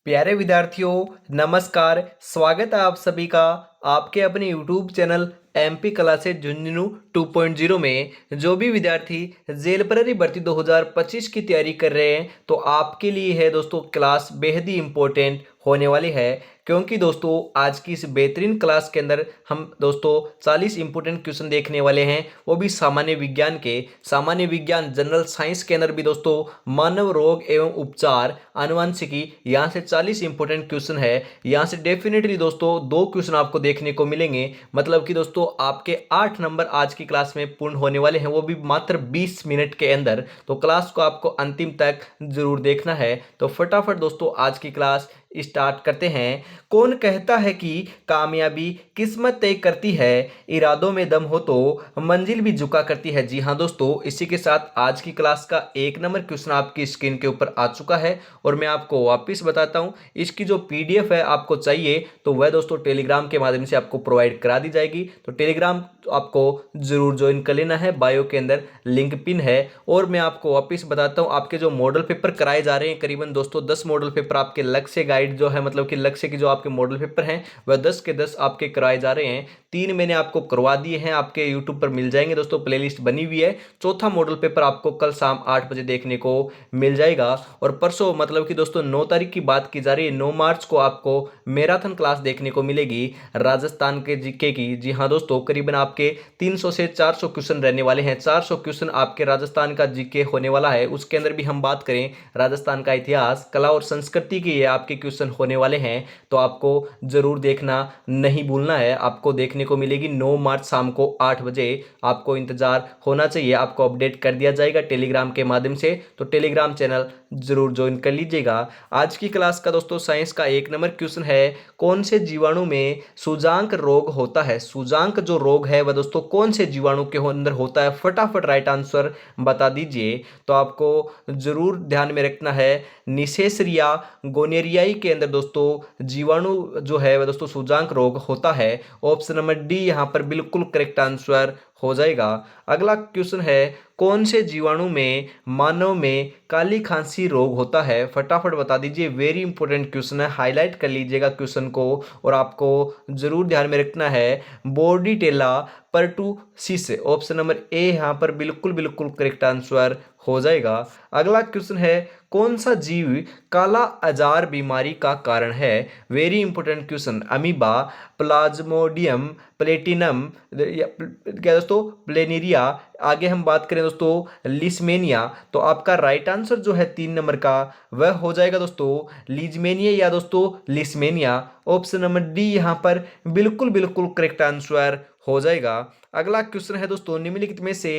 प्यारे विद्यार्थियों, नमस्कार। स्वागत है आप सभी का आपके अपने YouTube channel MP classes Jhunjhunu 2.0 में। जो भी विद्यार्थी जेल प्रहरी भर्ती 2025 की तैयारी कर रहे हैं तो आपके लिए है दोस्तों क्लास बेहद ही इम्पोर्टेंट होने वाली है, क्योंकि दोस्तों आज की इस बेहतरीन क्लास के अंदर हम दोस्तों 40 इंपोर्टेंट क्वेश्चन देखने वाले हैं, वो भी सामान्य विज्ञान के। सामान्य विज्ञान जनरल साइंस के अंदर भी दोस्तों मानव रोग एवं उपचार, आनुवंशिकी, यहाँ से 40 इंपोर्टेंट क्वेश्चन है। यहाँ से डेफिनेटली दोस्तों 2 क्वेश्चन आपको देखने को मिलेंगे, मतलब कि दोस्तों आपके 8 नंबर आज की क्लास में पूर्ण होने वाले हैं, वो भी मात्र 20 मिनट के अंदर। तो क्लास को आपको अंतिम तक जरूर देखना है। तो फटाफट दोस्तों आज की क्लास स्टार्ट करते हैं। कौन कहता है कि कामयाबी किस्मत तय करती है, इरादों में दम हो तो मंजिल भी झुका करती है। जी हाँ दोस्तों, इसी के साथ आज की क्लास का 1 नंबर क्वेश्चन आपकी स्क्रीन के ऊपर आ चुका है और मैं आपको वापस बताता हूं। इसकी जो पीडीएफ है आपको चाहिए तो वह दोस्तों टेलीग्राम के माध्यम से आपको प्रोवाइड करा दी जाएगी। तो टेलीग्राम आपको जरूर ज्वाइन कर लेना है, बायो के अंदर लिंक पिन है। और मैं आपको वापस बताता हूं, आपके जो मॉडल पेपर कराए जा रहे हैं करीबन दोस्तों 10 मॉडल पेपर आपके लक्ष्य गाइड जो है, मतलब कि लक्ष्य के जो आपके मॉडल पेपर हैं वह 10 के 10 आपके कराए जा रहे हैं। 3 मैंने आपको करवा दिए हैं, आपके यूट्यूब पर मिल जाएंगे दोस्तों, प्लेलिस्ट बनी हुई है। चौथा मॉडल पेपर आपको कल शाम 8 बजे देखने को मिल जाएगा। और परसों मतलब कि दोस्तों 9 तारीख की बात की जा रही है, 9 मार्च को आपको मैराथन क्लास देखने को मिलेगी राजस्थान के जीके की। जी हाँ दोस्तों, करीबन आपके 300 से 400 क्वेश्चन रहने वाले हैं। 400 क्वेश्चन आपके राजस्थान का जीके होने वाला है। उसके अंदर भी हम बात करें राजस्थान का इतिहास, कला और संस्कृति के ये आपके क्वेश्चन होने वाले हैं। तो आपको जरूर देखना नहीं भूलना है। आपको देखने को मिलेगी 9 मार्च शाम को 8 बजे। आपको इंतजार होना चाहिए, आपको अपडेट कर दिया जाएगा टेलीग्राम के माध्यम से। तो टेलीग्राम चैनल जरूर ज्वाइन कर लीजिएगा। आज की क्लास का दोस्तों साइंस का 1 नंबर क्वेश्चन है, कौन से जीवाणु में सूजांक रोग होता है। सूजांक जो रोग है वह दोस्तों कौन से जीवाणु के अंदर होता है, फटाफट राइट आंसर बता दीजिए। तो आपको जरूर ध्यान में रखना है, निसेसरिया गोनेरियाई के अंदर दोस्तों जीवाणु जो है वह दोस्तों सूजांक रोग होता है। ऑप्शन नंबर डी यहां पर बिल्कुल करेक्ट आंसर हो जाएगा। अगला क्वेश्चन है, कौन से जीवाणु में मानव में काली खांसी रोग होता है, फटाफट बता दीजिए। वेरी इंपॉर्टेंट क्वेश्चन है, हाईलाइट कर लीजिएगा क्वेश्चन को और आपको जरूर ध्यान में रखना है। बोर्डीटेला परटूसिस, ऑप्शन नंबर ए यहां पर बिल्कुल बिल्कुल करेक्ट आंसर हो जाएगा। अगला क्वेश्चन है, कौन सा जीव काला अजार बीमारी का कारण है। Very important question, amoeba, Plasmodium, platinum, क्या दोस्तों प्लेनेरिया। आगे हम बात करें दोस्तों लिस्मेनिया। तो आपका राइट आंसर जो है 3 नंबर का वह हो जाएगा दोस्तों लीजमेनिया या दोस्तों लिस्मेनिया। ऑप्शन नंबर डी यहां पर बिल्कुल बिल्कुल करेक्ट आंसर हो जाएगा। अगला क्वेश्चन है दोस्तों, निम्नलिखित में से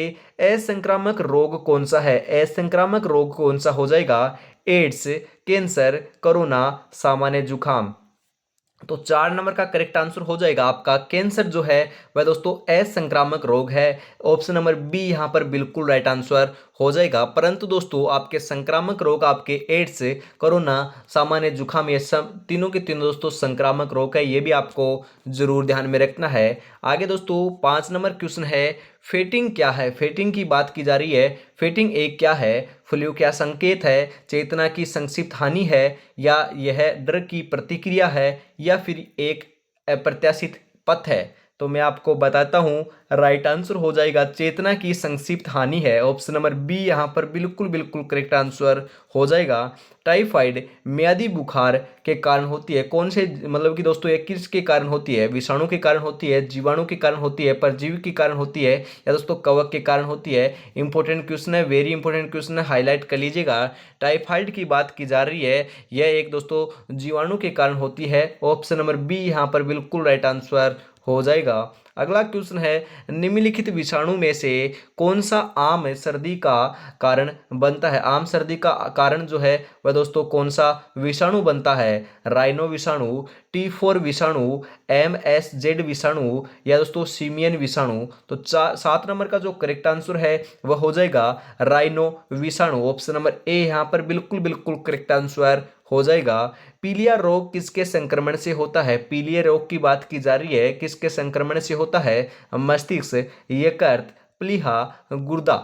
असंक्रामक रोग कौन सा है। असंक्रामक रोग कौन सा हो जाएगा, एड्स, कैंसर, कोरोना, सामान्य जुखाम। तो 4 नंबर का करेक्ट आंसर हो जाएगा आपका कैंसर जो है वह दोस्तों असंक्रामक रोग है। ऑप्शन नंबर बी यहां पर बिल्कुल राइट आंसर हो जाएगा। परंतु दोस्तों आपके संक्रामक रोग आपके एड्स, कोरोना, सामान्य जुखाम, ये सब तीनों के तीनों दोस्तों संक्रामक रोग है, ये भी आपको जरूर ध्यान में रखना है। आगे दोस्तों 5 नंबर क्वेश्चन है, फेटिंग क्या है। फेटिंग की बात की जा रही है। फेटिंग एक क्या है, फ्लू क्या संकेत है, चेतना की संक्षिप्त हानि है, या यह डर की प्रतिक्रिया है, या फिर एक अप्रत्याशित पथ है। तो मैं आपको बताता हूं, राइट आंसर हो जाएगा चेतना की संक्षिप्त हानि है। ऑप्शन नंबर बी यहां पर बिल्कुल बिल्कुल करेक्ट आंसर हो जाएगा। टाइफाइड म्यादी बुखार के कारण होती है, कौन से मतलब कि दोस्तों ये किसके कारण होती है, विषाणु के कारण होती है, जीवाणु के कारण होती है, परजीवी के कारण होती है, या दोस्तों कवक के कारण होती है। इंपॉर्टेंट क्वेश्चन है, वेरी इंपॉर्टेंट क्वेश्चन है, हाईलाइट कर लीजिएगा। टाइफाइड की बात की जा रही है, यह एक दोस्तों जीवाणु के कारण होती है। ऑप्शन नंबर बी यहाँ पर बिल्कुल राइट आंसर हो जाएगा। अगला क्वेश्चन है, निम्नलिखित विषाणु में से कौन सा आम सर्दी का कारण बनता है। आम सर्दी का कारण जो है वह दोस्तों कौन सा विषाणु बनता है, राइनो विषाणु, T4 विषाणु, MSZ विषाणु, या दोस्तों सीमियन विषाणु। तो 7 नंबर का जो करेक्ट आंसर है वह हो जाएगा राइनो विषाणु। ऑप्शन नंबर ए यहाँ पर बिल्कुल बिल्कुल करेक्ट आंसर हो जाएगा। पीलिया रोग किसके संक्रमण से होता है। पीलिया रोग की बात की जा रही है, किसके संक्रमण से होता है, मस्तिष्क, यकृत, प्लीहा, गुर्दा।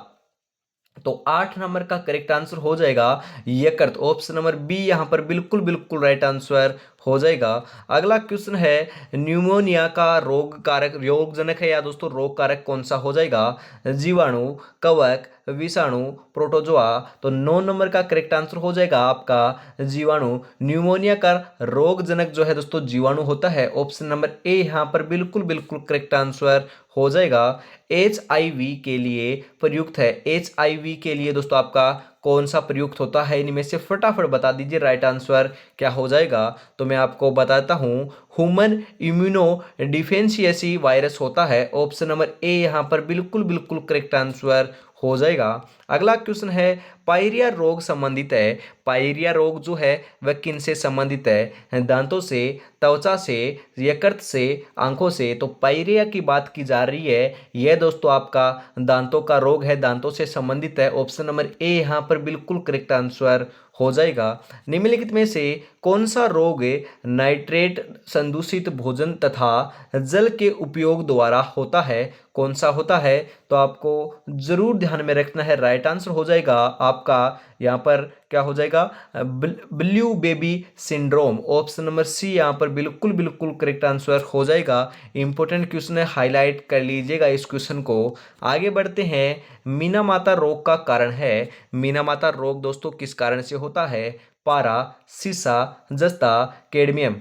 तो 8 नंबर का करेक्ट आंसर हो जाएगा यकृत। ऑप्शन नंबर बी यहाँ पर बिल्कुल बिल्कुल राइट आंसर हो जाएगा। अगला क्वेश्चन है न्यूमोनिया का रोग कारक रोगजनक है या दोस्तों रोग कारक कौन सा हो जाएगा? जीवाणु, कवक, विषाणु, प्रोटोजोआ। तो 9 नंबर का करेक्ट आंसर हो जाएगा आपका जीवाणु। न्यूमोनिया का रोगजनक जो है दोस्तों जीवाणु होता है। ऑप्शन नंबर ए यहाँ पर बिल्कुल बिल्कुल करेक्ट आंसर हो जाएगा। HIV के लिए प्रयुक्त है। HIV के लिए दोस्तों आपका कौन सा प्रयुक्त होता है? इनमें से फटाफट बता दीजिए राइट आंसर क्या हो जाएगा। तो मैं आपको बताता हूं, ह्यूमन इम्यूनो डिफिशियंसी वायरस होता है। ऑप्शन नंबर ए यहाँ पर बिल्कुल बिल्कुल करेक्ट आंसर हो जाएगा। अगला क्वेश्चन है पायरिया रोग संबंधित है। पायरिया रोग जो है वह किन से संबंधित है? दांतों से, त्वचा से, यकृत से, आंखों से। तो पायरिया की बात की जा रही है। यह दोस्तों आपका दांतों का रोग है, दांतों से संबंधित है। ऑप्शन नंबर ए यहाँ पर बिल्कुल करेक्ट आंसर हो जाएगा। निम्नलिखित में से कौन सा रोग नाइट्रेट संदूषित भोजन तथा जल के उपयोग द्वारा होता है? कौन सा होता है? तो आपको जरूर ध्यान में रखना है। राइट आंसर हो जाएगा आपका यहाँ पर क्या हो जाएगा? Blue baby syndrome. Option number C यहाँ पर बिल्कुल बिल्कुल करेक्ट आंसर हो जाएगा। इंपॉर्टेंट क्वेश्चन है, हाईलाइट कर लीजिएगा इस क्वेश्चन को। आगे बढ़ते हैं, मीना माता रोग का कारण है। मीना माता रोग दोस्तों किस कारण से होता है? पारा, सीसा, जस्ता, कैडमियम।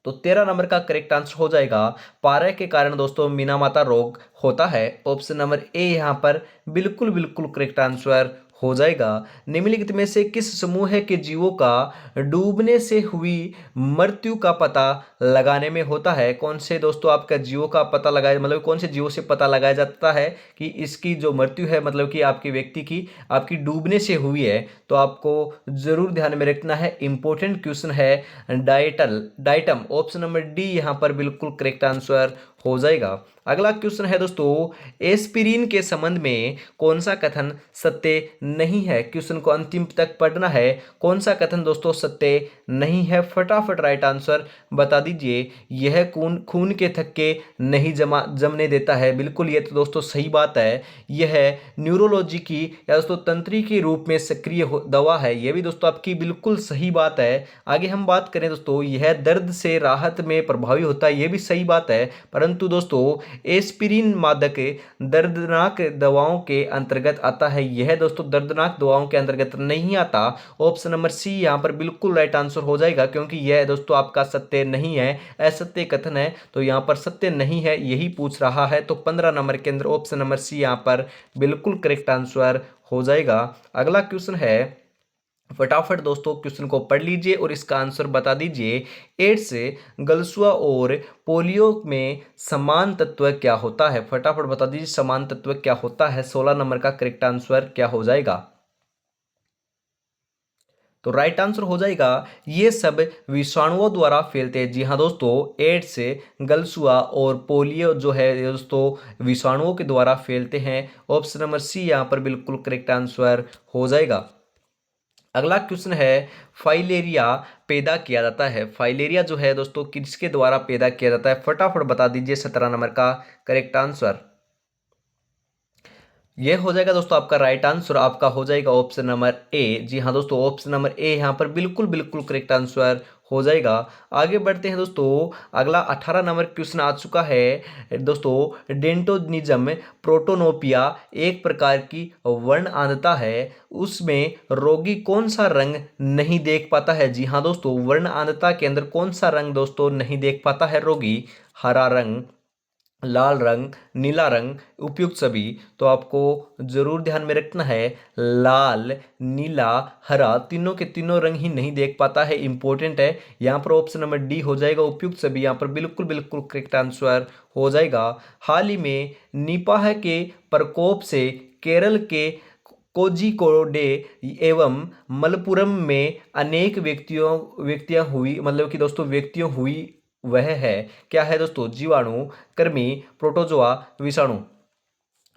तो 13 नंबर का करेक्ट आंसर हो जाएगा पारा के कारण दोस्तों मीना माता रोग होता है। ऑप्शन नंबर ए यहाँ पर बिल्कुल बिल्कुल करेक्ट आंसर हो जाएगा। निम्नलिखित में से किस समूह के जीवों का डूबने से हुई मृत्यु का पता लगाने में होता है? कौन से दोस्तों आपका जीवों का पता लगाया, मतलब कौन से जीवों से पता लगाया जाता है कि इसकी जो मृत्यु है, मतलब कि आपके व्यक्ति की आपकी डूबने से हुई है? तो आपको जरूर ध्यान में रखना है, इंपॉर्टेंट क्वेश्चन है। डाइटम। ऑप्शन नंबर डी यहाँ पर बिल्कुल करेक्ट आंसर हो जाएगा। अगला क्वेश्चन है दोस्तों, एस्पिरिन के संबंध में कौन सा कथन सत्य नहीं है? क्वेश्चन को अंतिम तक पढ़ना है। कौन सा कथन दोस्तों सत्य नहीं है? फटाफट राइट आंसर बता दीजिए। यह खून खून के थक्के नहीं जमने देता है। बिल्कुल ये तो दोस्तों सही बात है। यह न्यूरोलॉजी की या दोस्तों तंत्री के रूप में सक्रिय दवा है। यह भी दोस्तों आपकी बिल्कुल सही बात है। आगे हम बात करें दोस्तों, यह दर्द से राहत में प्रभावी होता है। यह भी सही बात है, परंतु दोस्तों एस्पिरिन मादक दर्दनाक दवाओं के अंतर्गत आता है। यह दोस्तों दर्दनाक दवाओं के अंतर्गत नहीं आता। ऑप्शन नंबर सी यहाँ पर बिल्कुल राइट आंसर हो जाएगा, क्योंकि यह दोस्तों आपका सत्य नहीं है, असत्य कथन है। तो यहाँ पर सत्य नहीं है यही पूछ रहा है। तो 15 नंबर के अंदर ऑप्शन नंबर सी यहाँ पर बिल्कुल करेक्ट आंसर हो जाएगा। अगला क्वेश्चन है, फटाफट दोस्तों क्वेश्चन को पढ़ लीजिए और इसका आंसर बता दीजिए। एड्स, गलसुआ और पोलियो में समान तत्व क्या होता है? फटाफट बता दीजिए समान तत्व क्या होता है। 16 नंबर का करेक्ट आंसर क्या हो जाएगा? तो राइट आंसर हो जाएगा ये सब विषाणुओं द्वारा फैलते हैं। जी हाँ दोस्तों, एड्स, गलसुआ और पोलियो जो है दोस्तों विषाणुओं के द्वारा फैलते हैं। ऑप्शन नंबर सी यहाँ पर बिल्कुल करेक्ट आंसर हो जाएगा। अगला क्वेश्चन है, फाइलेरिया पैदा किया जाता है। फाइलेरिया जो है दोस्तों किसके द्वारा पैदा किया जाता है? फटाफट बता दीजिए 17 नंबर का करेक्ट आंसर। यह हो जाएगा दोस्तों आपका राइट आंसर, आपका हो जाएगा ऑप्शन नंबर ए। जी हाँ दोस्तों, ऑप्शन नंबर ए यहाँ पर बिल्कुल बिल्कुल करेक्ट आंसर हो जाएगा। आगे बढ़ते हैं दोस्तों, अगला 18 नंबर क्वेश्चन आ चुका है दोस्तों। डेंटोनिज्म प्रोटोनोपिया एक प्रकार की वर्ण अंधता है, उसमें रोगी कौन सा रंग नहीं देख पाता है? जी हाँ दोस्तों, वर्ण अंधता के अंदर कौन सा रंग दोस्तों नहीं देख पाता है रोगी? हरा रंग, लाल रंग, नीला रंग, उपयुक्त सभी। तो आपको जरूर ध्यान में रखना है, लाल, नीला, हरा तीनों के तीनों रंग ही नहीं देख पाता है। इंपॉर्टेंट है। यहाँ पर ऑप्शन नंबर डी हो जाएगा उपयुक्त सभी। यहाँ पर बिल्कुल बिल्कुल करेक्ट आंसर हो जाएगा। हाल ही में निपाह के प्रकोप से केरल के कोझिकोडे एवं मलपुरम में अनेक व्यक्तियां हुई, मतलब कि दोस्तों व्यक्तियों हुई। वह है क्या है दोस्तों? जीवाणु, कृमि, प्रोटोजोआ, विषाणु।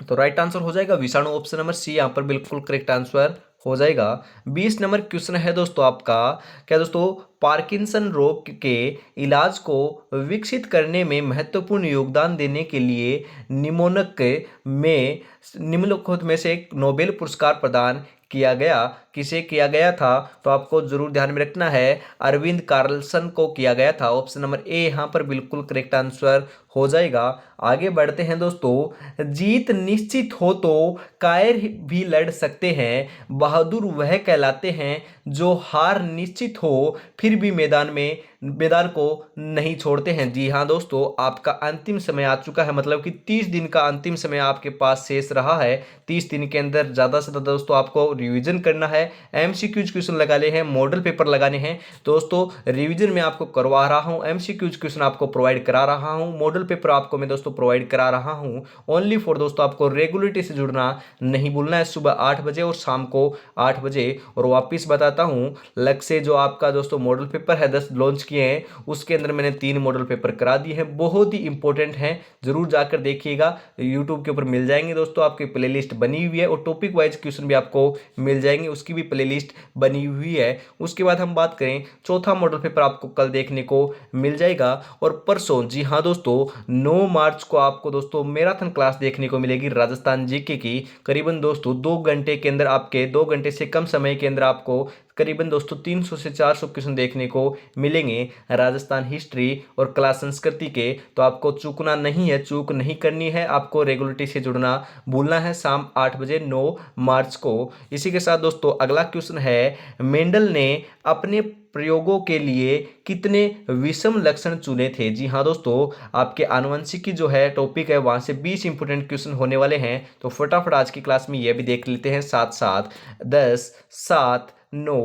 तो राइट आंसर हो जाएगा विषाणु। ऑप्शन नंबर सी यहाँ पर बिल्कुल करेक्ट आंसर हो जाएगा। 20 नंबर क्वेश्चन है दोस्तों आपका, क्या दोस्तों, पार्किंसन रोग के इलाज को विकसित करने में महत्वपूर्ण योगदान देने के लिए में निम्नलिखित में से एक नोबेल पुरस्कार प्रदान किया गया, किसे किया गया था? तो आपको जरूर ध्यान में रखना है, अरविंद कार्लसन को किया गया था। ऑप्शन नंबर ए यहाँ पर बिल्कुल करेक्ट आंसर हो जाएगा। आगे बढ़ते हैं दोस्तों, जीत निश्चित हो तो कायर भी लड़ सकते हैं, बहादुर वह कहलाते हैं जो हार निश्चित हो फिर भी मैदान को नहीं छोड़ते हैं। जी हाँ दोस्तों, आपका अंतिम समय आ चुका है, मतलब कि 30 दिन का अंतिम समय आपके पास शेष रहा है। 30 दिन के अंदर ज़्यादा से ज़्यादा दोस्तों आपको रिवीजन करना है, एमसीक्यूज क्वेश्चन लगाने हैं, मॉडल पेपर लगाने हैं। दोस्तों रिवीजन में आपको करवा रहा हूँ, एमसीक्यूज क्वेश्चन आपको प्रोवाइड करा रहा हूँ, मॉडल पेपर आपको मैं दोस्तों प्रोवाइड करा रहा हूँ। ओनली फॉर दोस्तों आपको रेगुलरिटी से जुड़ना नहीं भूलना है, सुबह 8 बजे और शाम को 8 बजे। और वापिस बताता हूँ, लग से जो आपका दोस्तों मॉडल पेपर है 10 लॉन्च किए हैं, उसके अंदर मैंने 3 मॉडल पेपर करा दिए हैं, बहुत ही इंपॉर्टेंट हैं, जरूर जाकर देखिएगा। यूट्यूब के ऊपर मिल जाएंगे दोस्तों, आपकी प्लेलिस्ट बनी हुई है, और टॉपिक वाइज क्वेश्चन भी आपको मिल जाएंगे, उसकी भी प्लेलिस्ट बनी हुई है। उसके बाद हम बात करें, चौथा मॉडल पेपर आपको कल देखने को मिल जाएगा। और परसों, जी हाँ दोस्तों, 9 मार्च को आपको दोस्तों मैराथन क्लास देखने को मिलेगी राजस्थान जीके की। करीबन दोस्तों 2 घंटे के अंदर, आपके 2 घंटे से कम समय के अंदर आपको करीबन दोस्तों 300 से 400 क्वेश्चन देखने को मिलेंगे राजस्थान हिस्ट्री और कला संस्कृति के। तो आपको चूकना नहीं है, चूक नहीं करनी है, आपको रेगुलरिटी से जुड़ना भूलना है, शाम 8 बजे 9 मार्च को। इसी के साथ दोस्तों अगला क्वेश्चन है, मेंडल ने अपने प्रयोगों के लिए कितने विषम लक्षण चुने थे? जी हाँ दोस्तों, आपके आनुवंशिकी जो है टॉपिक है, वहां से 20 इंपोर्टेंट क्वेश्चन होने वाले हैं, तो फटाफट आज की क्लास में ये भी देख लेते हैं। 7 7 10 7 9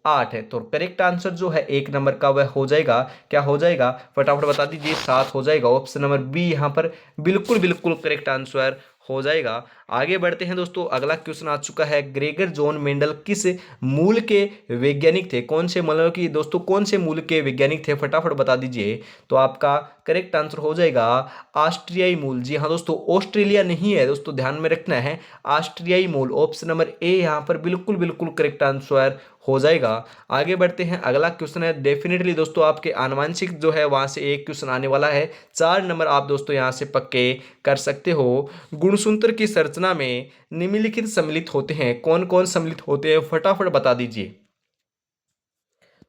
8 है, तो करेक्ट आंसर जो है 1 नंबर का वह हो जाएगा, क्या हो जाएगा फटाफट बता दीजिए? 7 हो जाएगा। ऑप्शन नंबर बी यहाँ पर बिल्कुल बिल्कुल करेक्ट आंसर हो जाएगा। आगे बढ़ते हैं दोस्तों, अगला क्वेश्चन आ चुका है, ग्रेगर जॉन मेंडल किस मूल के वैज्ञानिक थे? कौन से, मतलब कि दोस्तों कौन से मूल के वैज्ञानिक थे, फटाफट बता दीजिए। तो आपका करेक्ट आंसर हो जाएगा ऑस्ट्रियाई मूल। जी हाँ दोस्तों, ऑस्ट्रेलिया नहीं है दोस्तों, ध्यान में रखना है, ऑस्ट्रियाई मूल। ऑप्शन नंबर ए यहाँ पर बिल्कुल बिल्कुल करेक्ट आंसर हो जाएगा। आगे बढ़ते हैं, अगला क्वेश्चन है, डेफिनेटली दोस्तों आपके आनुवांशिक जो है वहां से एक क्वेश्चन आने वाला है, 4 नंबर आप दोस्तों यहां से पक्के कर सकते हो। गुणसूत्र की संरचना में निम्नलिखित सम्मिलित होते हैं, कौन कौन सम्मिलित होते हैं, फटाफट बता दीजिए।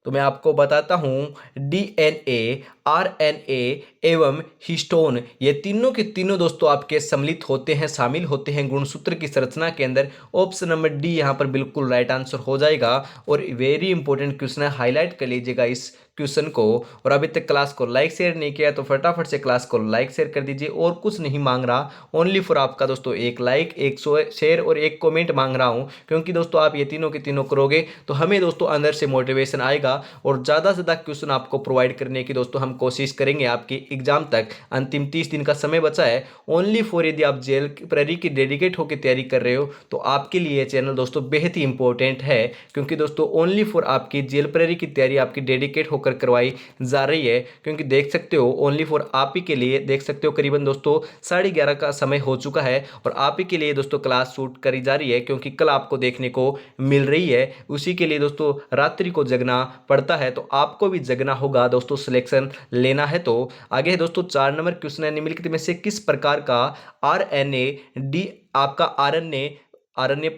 तो मैं आपको बताता हूं, डीएनए, आरएनए एवं हिस्टोन, ये तीनों के तीनों दोस्तों आपके सम्मिलित होते हैं, शामिल होते हैं गुणसूत्र की संरचना के अंदर। ऑप्शन नंबर डी यहां पर बिल्कुल राइट आंसर हो जाएगा। और वेरी इंपॉर्टेंट क्वेश्चन है, हाईलाइट कर लीजिएगा इस क्वेश्चन को। और अभी तक क्लास को लाइक शेयर नहीं किया तो फटाफट से क्लास को लाइक शेयर कर दीजिए, और कुछ नहीं मांग रहा, ओनली फॉर आपका दोस्तों एक लाइक, एक शेयर और एक कमेंट मांग रहा हूं, क्योंकि दोस्तों आप ये तीनों के तीनों करोगे तो हमें दोस्तों अंदर से मोटिवेशन आएगा, और ज़्यादा से ज़्यादा क्वेश्चन आपको प्रोवाइड करने की दोस्तों हम कोशिश करेंगे। आपकी एग्जाम तक अंतिम 30 दिन का समय बचा है, ओनली फॉर यदि आप जेल प्रहरी की डेडिकेट होकर तैयारी कर रहे हो तो आपके लिए चैनल दोस्तों बेहद ही इंपॉर्टेंट है, क्योंकि दोस्तों ओनली फॉर आपकी जेल प्रहरी की तैयारी आपकी डेडिकेट होकर करवाई जा रही है। क्योंकि देख सकते हो, ओनली फॉर आप ही के लिए देख सकते हो, करीबन दोस्तों 11:30 का समय हो चुका है, और आप ही के लिए दोस्तों क्लास शूट करी जा रही है, क्योंकि कल आपको देखने को मिल रही है, उसी के लिए दोस्तों रात्रि को जगना पड़ता है, तो आपको भी जगना होगा दोस्तों, सिलेक्शन लेना है। तो आगे है दोस्तों 4 नंबर क्वेश्चन है, निम्नलिखित में से किस प्रकार का आरएनए डी आपका आरएनए आरएनए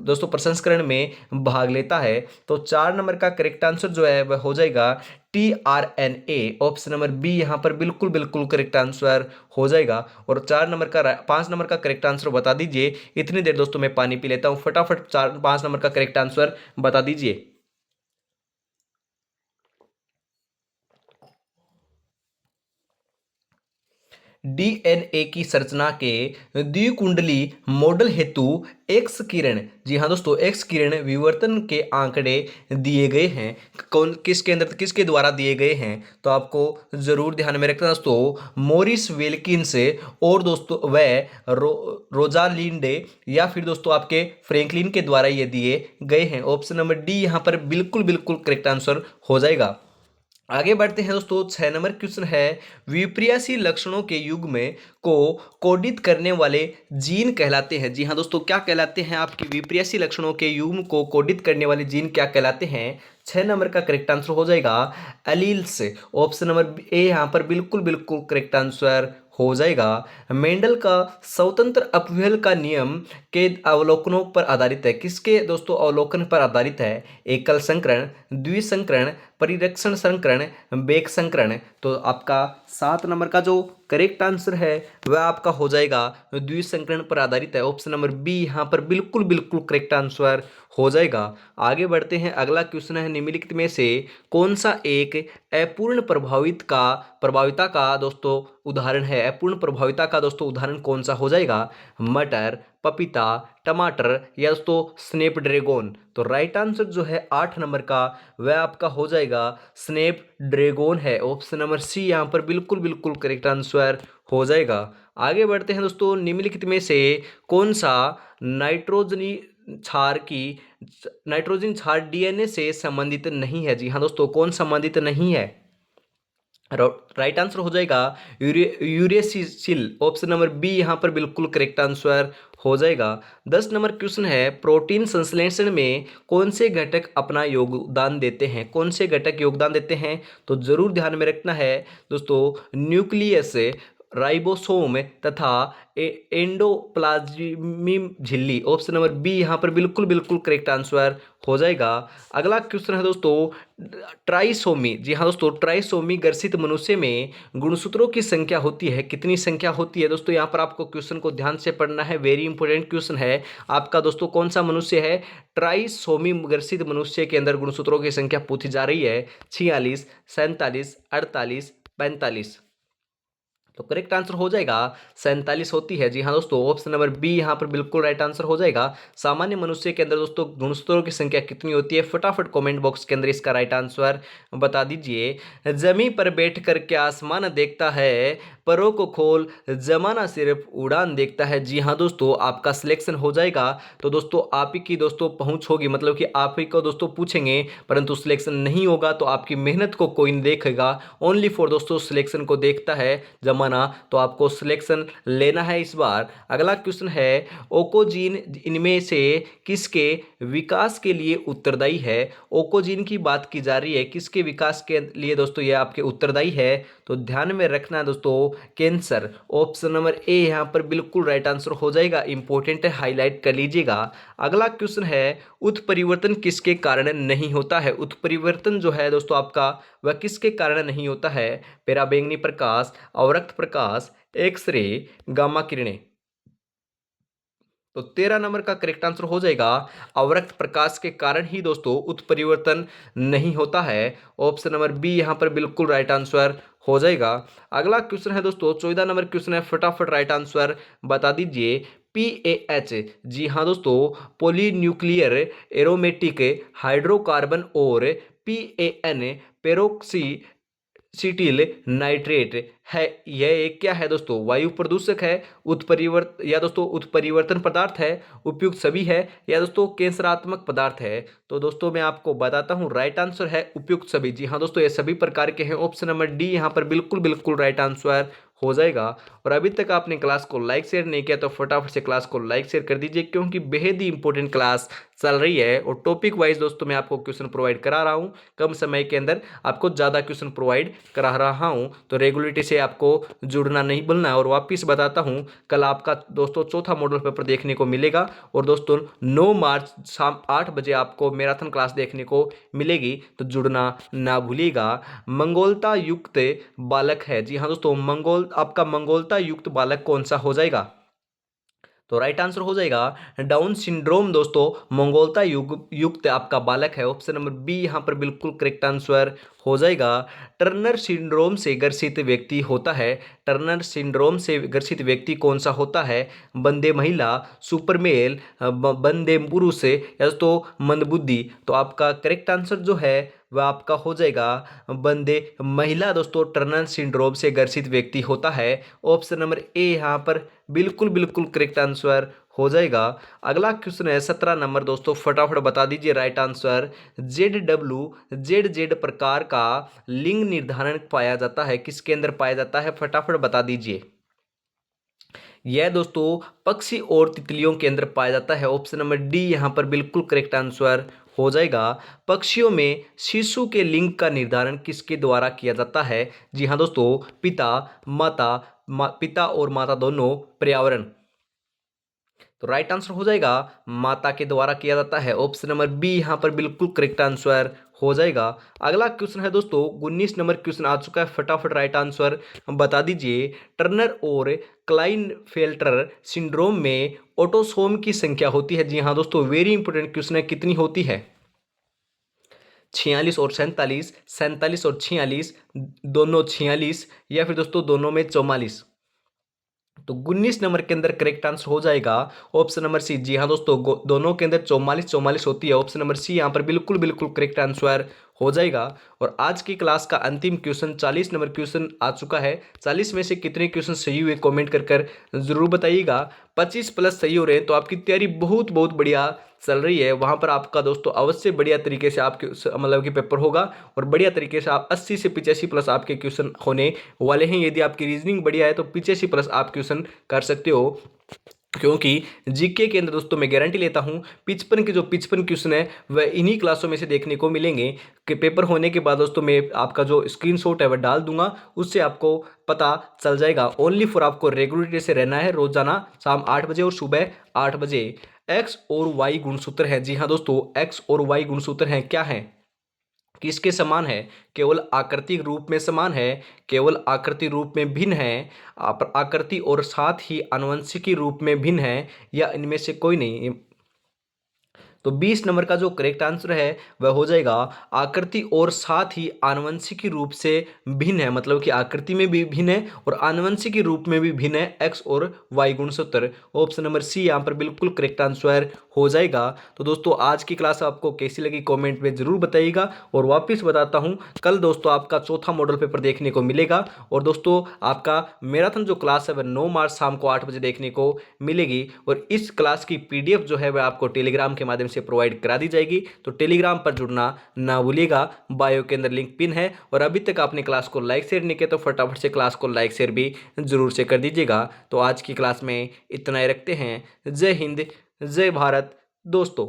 दोस्तों प्रसंस्करण में भाग लेता है? तो 4 नंबर का करेक्ट आंसर जो है वह हो जाएगा टीआरएनए। ऑप्शन नंबर बी यहां पर बिल्कुल बिल्कुल करेक्ट आंसर हो जाएगा। और 5 नंबर का करेक्ट आंसर बता दीजिए। इतनी देर दोस्तों मैं पानी पी लेता हूं, फटाफट 5 नंबर का करेक्ट आंसर बता दीजिए। डीएनए की संरचना के द्विकुंडली मॉडल हेतु एक्स किरण, जी हाँ दोस्तों, एक्स किरण विवर्तन के आंकड़े दिए गए हैं, कौन किसके अंदर, किसके द्वारा दिए गए हैं? तो आपको जरूर ध्यान में रखना दोस्तों, मोरिस विल्किंस और दोस्तों वह रोजालिंडे, या फिर दोस्तों आपके फ्रैंकलिन के द्वारा ये दिए गए हैं। ऑप्शन नंबर डी यहाँ पर बिल्कुल बिल्कुल करेक्ट आंसर हो जाएगा। आगे बढ़ते हैं दोस्तों। 6 नंबर क्वेश्चन है, विपर्यासी लक्षणों के युग्म को कोडित करने वाले जीन कहलाते हैं। जी हाँ दोस्तों, क्या कहलाते हैं? आपकी विपर्यासी लक्षणों के युग्म को कोडित करने वाले जीन क्या कहलाते हैं? 6 नंबर का करेक्ट आंसर हो जाएगा एलील्स। ऑप्शन नंबर ए यहाँ पर बिल्कुल बिल्कुल करेक्ट आंसर हो जाएगा। मेंडल का स्वतंत्र अपव्यय का नियम के अवलोकनों पर आधारित है। किसके दोस्तों अवलोकन पर आधारित है? एकल संकरण, द्विसंकरण, परिरक्षण संकरण, बेक संकरण। तो आपका 7 नंबर का जो करेक्ट आंसर है वह आपका हो जाएगा द्विसंकरण पर आधारित है। ऑप्शन नंबर बी यहाँ पर बिल्कुल बिल्कुल करेक्ट आंसर हो जाएगा। आगे बढ़ते हैं। अगला क्वेश्चन है, निम्नलिखित में से कौन सा एक अपूर्ण प्रभाविता का दोस्तों उदाहरण है? अपूर्ण प्रभाविता का दोस्तों उदाहरण कौन सा हो जाएगा? मटर, पपीता, टमाटर या दोस्तों स्नैप ड्रैगन। तो राइट आंसर जो है 8 नंबर का वह आपका हो जाएगा स्नैप ड्रैगन है। ऑप्शन नंबर सी यहाँ पर बिल्कुल बिल्कुल करेक्ट आंसर हो जाएगा। आगे बढ़ते हैं दोस्तों। निम्नलिखित में से कौन सा नाइट्रोजनी क्षार की नाइट्रोजन क्षार डीएनए से संबंधित नहीं है? जी हाँ दोस्तों, कौन संबंधित नहीं है? राइट आंसर हो जाएगा यूरेसिल। ऑप्शन नंबर बी यहाँ पर बिल्कुल करेक्ट आंसर हो जाएगा। 10 नंबर क्वेश्चन है, प्रोटीन संश्लेषण में कौन से घटक अपना योगदान देते हैं? कौन से घटक योगदान देते हैं? तो जरूर ध्यान में रखना है दोस्तों, न्यूक्लियस, राइबोसोम तथा एंडोप्लाज्मिक झिल्ली। ऑप्शन नंबर बी यहाँ पर बिल्कुल बिल्कुल करेक्ट आंसर हो जाएगा। अगला क्वेश्चन है दोस्तों, ट्राइसोमी। जी हाँ दोस्तों, ट्राइसोमी ग्रसित मनुष्य में गुणसूत्रों की संख्या होती है, कितनी संख्या होती है? दोस्तों यहाँ पर आपको क्वेश्चन को ध्यान से पढ़ना है, वेरी इंपॉर्टेंट क्वेश्चन है आपका दोस्तों। कौन सा मनुष्य है? ट्राइसोमी ग्रसित मनुष्य के अंदर गुणसूत्रों की संख्या पूछी जा रही है। 46, 47, 48, 45। तो करेक्ट आंसर हो जाएगा 47 होती है। जी हाँ दोस्तों, ऑप्शन नंबर बी यहाँ पर बिल्कुल राइट आंसर हो जाएगा। सामान्य मनुष्य के अंदर दोस्तों गुणसूत्रों की संख्या कितनी होती है? फटाफट कमेंट बॉक्स के अंदर इसका राइट आंसर बता दीजिए। जमीन पर बैठ कर के आसमान देखता है, परों को खोल जमाना सिर्फ उड़ान देखता है। जी हाँ दोस्तों, आपका सिलेक्शन हो जाएगा। तो दोस्तों आप ही की दोस्तों पहुंच होगी, मतलब कि आप ही को दोस्तों पूछेंगे, परंतु सिलेक्शन नहीं होगा तो आपकी मेहनत को कोई नहीं देखेगा। ओनली फॉर दोस्तों सिलेक्शन को देखता है जमाना। तो आपको सिलेक्शन लेना है इस बार। अगला क्वेश्चन है, ओकोजीन इनमें से किसके विकास के लिए उत्तरदायी है? ओकोजीन की बात की जा रही है, किसके विकास के लिए दोस्तों यह आपके उत्तरदायी है? तो ध्यान में रखना दोस्तों, कैंसर। ऑप्शन नंबर ए यहाँ पर बिल्कुल राइट आंसर हो जाएगा। इंपॉर्टेंट है, हाईलाइट कर लीजिएगा। अगला क्वेश्चन है, उत्परिवर्तन किसके कारण नहीं होता है? उत्परिवर्तन जो है दोस्तों आपका वह किसके कारण नहीं होता है? पराबैंगनी प्रकाश, अवरक्त प्रकाश, एक्सरे, गामा किरणें। तो 13 नंबर का करेक्ट आंसर हो जाएगा अवरक्त प्रकाश के कारण ही दोस्तों उत्परिवर्तन नहीं होता है। ऑप्शन नंबर बी यहाँ पर बिल्कुल राइट आंसर हो जाएगा। अगला क्वेश्चन है दोस्तों 14 नंबर क्वेश्चन है, फटाफट राइट आंसर बता दीजिए। PAH, जी हाँ दोस्तों, पॉलीन्यूक्लियर एरोमेटिक हाइड्रोकार्बन और PAN पेरोक्सी सिटिल नाइट्रेट है, यह एक क्या है दोस्तों? वायु प्रदूषक है, उत्परिवर्त या दोस्तों उत्परिवर्तन पदार्थ है, उपयुक्त सभी है या दोस्तों कैंसरात्मक पदार्थ है? तो दोस्तों मैं आपको बताता हूं, राइट आंसर है उपयुक्त सभी। जी हाँ दोस्तों, ये सभी प्रकार के हैं। ऑप्शन नंबर डी यहाँ पर बिल्कुल बिल्कुल राइट आंसर हो जाएगा। और अभी तक आपने क्लास को लाइक शेयर नहीं किया तो फटाफट से क्लास को लाइक शेयर कर दीजिए, क्योंकि बेहद ही इंपॉर्टेंट क्लास चल रही है और टॉपिक वाइज दोस्तों मैं आपको क्वेश्चन प्रोवाइड करा रहा हूँ। कम समय के अंदर आपको ज़्यादा क्वेश्चन प्रोवाइड करा रहा हूँ, तो रेगुलरिटी से आपको जुड़ना नहीं भूलना है। और वापिस बताता हूँ, कल आपका दोस्तों चौथा मॉडल पेपर देखने को मिलेगा और दोस्तों 9 मार्च शाम 8 बजे आपको मैराथन क्लास देखने को मिलेगी, तो जुड़ना ना भूलिएगा। मंगोलता युक्त बालक है। जी हाँ दोस्तों, आपका मंगोलता युक्त बालक कौन सा हो जाएगा? तो राइट आंसर हो जाएगा डाउन सिंड्रोम दोस्तों मंगोलता युक्त आपका बालक है। ऑप्शन नंबर बी यहाँ पर बिल्कुल करेक्ट आंसर हो जाएगा। टर्नर सिंड्रोम से ग्रसित व्यक्ति होता है। टर्नर सिंड्रोम से ग्रसित व्यक्ति कौन सा होता है? बंदे महिला, सुपर मेल, बंदे पुरुष या तो मंदबुद्धि। तो आपका करेक्ट आंसर जो है वह आपका हो जाएगा बंदे महिला दोस्तों टर्नर सिंड्रोम से ग्रसित व्यक्ति होता है। ऑप्शन नंबर ए यहाँ पर बिल्कुल बिल्कुल करेक्ट आंसर हो जाएगा। अगला क्वेश्चन है 17 नंबर दोस्तों, फटाफट बता दीजिए राइट आंसर। जेड प्रकार का लिंग निर्धारण पाया जाता है, किसके अंदर पाया जाता है, फटाफट बता दीजिए। यह दोस्तों पक्षी और तितलियों के अंदर पाया जाता है। ऑप्शन नंबर डी यहां पर बिल्कुल करेक्ट आंसर हो जाएगा। पक्षियों में शिशु के लिंग का निर्धारण किसके द्वारा किया जाता है? जी हां दोस्तों, पिता और माता दोनों पर्यावरण। तो राइट आंसर हो जाएगा माता के द्वारा किया जाता है। ऑप्शन नंबर बी यहां पर बिल्कुल करेक्ट आंसर हो जाएगा। अगला क्वेश्चन है दोस्तों 19 नंबर क्वेश्चन आ चुका है, फटाफट राइट आंसर बता दीजिए। टर्नर और क्लाइनफेल्टर सिंड्रोम में ऑटोसोम की संख्या होती है। जी हाँ दोस्तों, वेरी इंपोर्टेंट क्वेश्चन है, कितनी होती है? 46 और 47, 47 और 46, दोनों 46, या फिर दोस्तों दोनों में 44? तो 19 नंबर के अंदर करेक्ट आंसर हो जाएगा ऑप्शन नंबर सी। जी हाँ दोस्तों, दोनों के अंदर 44 होती है। ऑप्शन नंबर सी यहाँ पर बिल्कुल बिल्कुल करेक्ट आंसर हो जाएगा। और आज की क्लास का अंतिम क्वेश्चन 40 नंबर क्वेश्चन आ चुका है। 40 में से कितने क्वेश्चन सही हुए कमेंट कर जरूर बताइएगा। 25 प्लस सही हो रहे हैं तो आपकी तैयारी बहुत बहुत बढ़िया चल रही है। वहां पर आपका दोस्तों अवश्य बढ़िया तरीके से आपके मतलब कि पेपर होगा, और बढ़िया तरीके से आप 80 से 85 प्लस आपके क्वेश्चन होने वाले हैं। यदि आपकी रीजनिंग बढ़िया है तो 85 प्लस आप क्वेश्चन कर सकते हो, क्योंकि जीके के अंदर दोस्तों मैं गारंटी लेता हूं 55 के जो 55 क्वेश्चन है वह इन्हीं क्लासों में से देखने को मिलेंगे। कि पेपर होने के बाद दोस्तों मैं आपका जो स्क्रीनशॉट है वह डाल दूंगा, उससे आपको पता चल जाएगा। ओनली फॉर आपको रेगुलरिटी से रहना है, रोजाना शाम 8 बजे और सुबह 8 बजे। एक्स और वाई गुणसूत्र है। जी हाँ दोस्तों, एक्स और वाई गुणसूत्र हैं, क्या है, किसके समान है? केवल आकृतिक रूप में समान है, केवल आकृति रूप में भिन्न है, आकृति और साथ ही आनुवंशिकी रूप में भिन्न है, या इनमें से कोई नहीं? तो 20 नंबर का जो करेक्ट आंसर है वह हो जाएगा आकृति और साथ ही आनुवंशिकी रूप से भिन्न है। मतलब कि आकृति में भी भिन्न है और आनुवंशिकी रूप में भी भिन्न है, एक्स और वाई गुणसूत्र। ऑप्शन नंबर सी यहाँ पर बिल्कुल करेक्ट आंसर हो जाएगा। तो दोस्तों आज की क्लास आपको कैसी लगी कमेंट में जरूर बताइएगा। और वापस बताता हूँ, कल दोस्तों आपका चौथा मॉडल पेपर देखने को मिलेगा। और दोस्तों आपका मैराथन जो क्लास है वह 9 मार्च शाम को 8 बजे देखने को मिलेगी। और इस क्लास की पीडीएफ जो है वह आपको टेलीग्राम के माध्यम से प्रोवाइड करा दी जाएगी। तो टेलीग्राम पर जुड़ना ना भूलिएगा, बायो के अंदर लिंक पिन है। और अभी तक आपने क्लास को लाइक शेयर नहीं किया तो फटाफट से क्लास को लाइक शेयर भी जरूर से कर दीजिएगा। तो आज की क्लास में इतना ही रखते हैं। जय हिंद, जय भारत दोस्तों।